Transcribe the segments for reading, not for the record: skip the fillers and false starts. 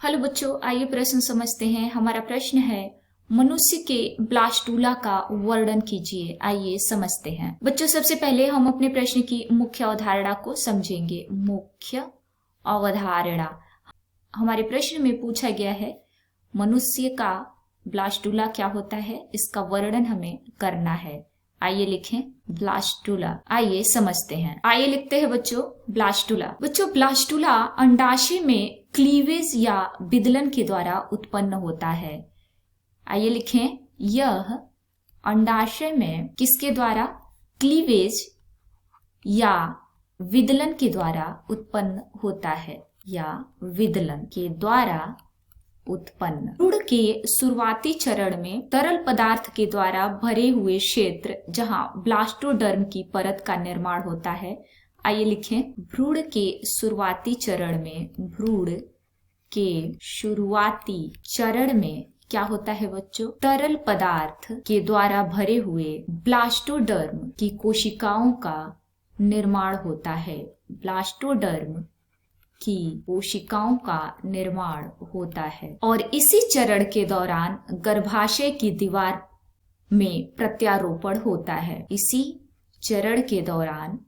Hello बच्चों, आइए प्रश्न समझते हैं। हमारा प्रश्न है मनुष्य के ब्लास्टूला का वर्णन कीजिए। आइए समझते हैं। बच्चों, सबसे पहले हम अपने प्रश्न की मुख्य अवधारणा को समझेंगे। मुख्य अवधारणा हमारे प्रश्न में पूछा गया है मनुष्य का ब्लास्टूला क्या होता है, इसका वर्णन हमें करना है। आइए लिखें ब्लास्टूला। आइए समझते हैं। आइए लिखते हैं बच्चों ब्लास्टूला। बच्चों, ब्लास्टूला अंडाशय में क्लीवेज या विदलन के द्वारा उत्पन्न होता है। आइए लिखें, यह अंडाशय में किसके द्वारा? क्लीवेज या विदलन के द्वारा उत्पन्न होता है, या विदलन के द्वारा उत्पन्न। भ्रूण के शुरुआती चरण में तरल पदार्थ के द्वारा भरे हुए क्षेत्र जहां ब्लास्टोडर्म की परत का निर्माण होता है। आइए लिखें, भ्रूण के शुरुआती चरण में, भ्रूण के शुरुआती चरण में क्या होता है बच्चों? तरल पदार्थ के द्वारा भरे हुए ब्लास्टोडर्म की कोशिकाओं का निर्माण होता है। ब्लास्टोडर्म की कोशिकाओं का निर्माण होता है और इसी चरण के दौरान गर्भाशय की दीवार में प्रत्यारोपण होता है। इसी चरण के दौरान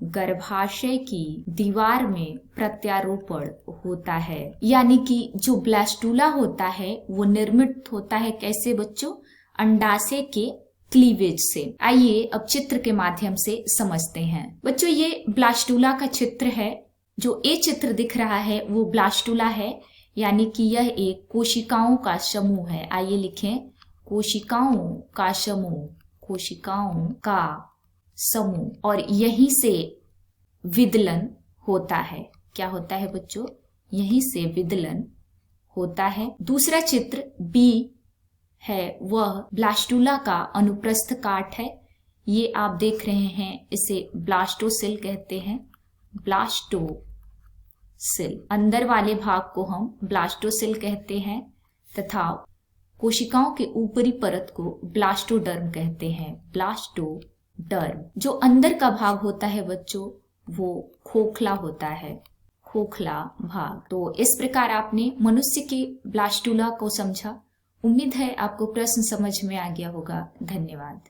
गर्भाशय की दीवार में प्रत्यारोपण होता है। यानी कि जो ब्लास्टूला होता है वो निर्मित होता है कैसे बच्चों? अंडाशय के क्लीवेज से। आइए अब चित्र के माध्यम से समझते हैं। बच्चों, ये ब्लास्टूला का चित्र है। जो ए चित्र दिख रहा है वो ब्लास्टूला है, यानी कि यह एक कोशिकाओं का समूह है। आइए लिखें, कोशिकाओं का समूह, कोशिकाओं का समूह। और यहीं से विदलन होता है। क्या होता है बच्चों? यहीं से विदलन होता है। दूसरा चित्र बी है, वह ब्लास्टूला का अनुप्रस्थ काट है। ये आप देख रहे हैं, इसे ब्लास्टोसिल कहते हैं। ब्लास्टोसिल, अंदर वाले भाग को हम ब्लास्टोसिल कहते हैं तथा कोशिकाओं के ऊपरी परत को ब्लास्टोडर्म कहते हैं। ब्लास्टोडर्म। जो अंदर का भाग होता है बच्चों, वो खोखला होता है, खोखला भाग। तो इस प्रकार आपने मनुष्य के ब्लास्टूला को समझा। उम्मीद है आपको प्रश्न समझ में आ गया होगा। धन्यवाद।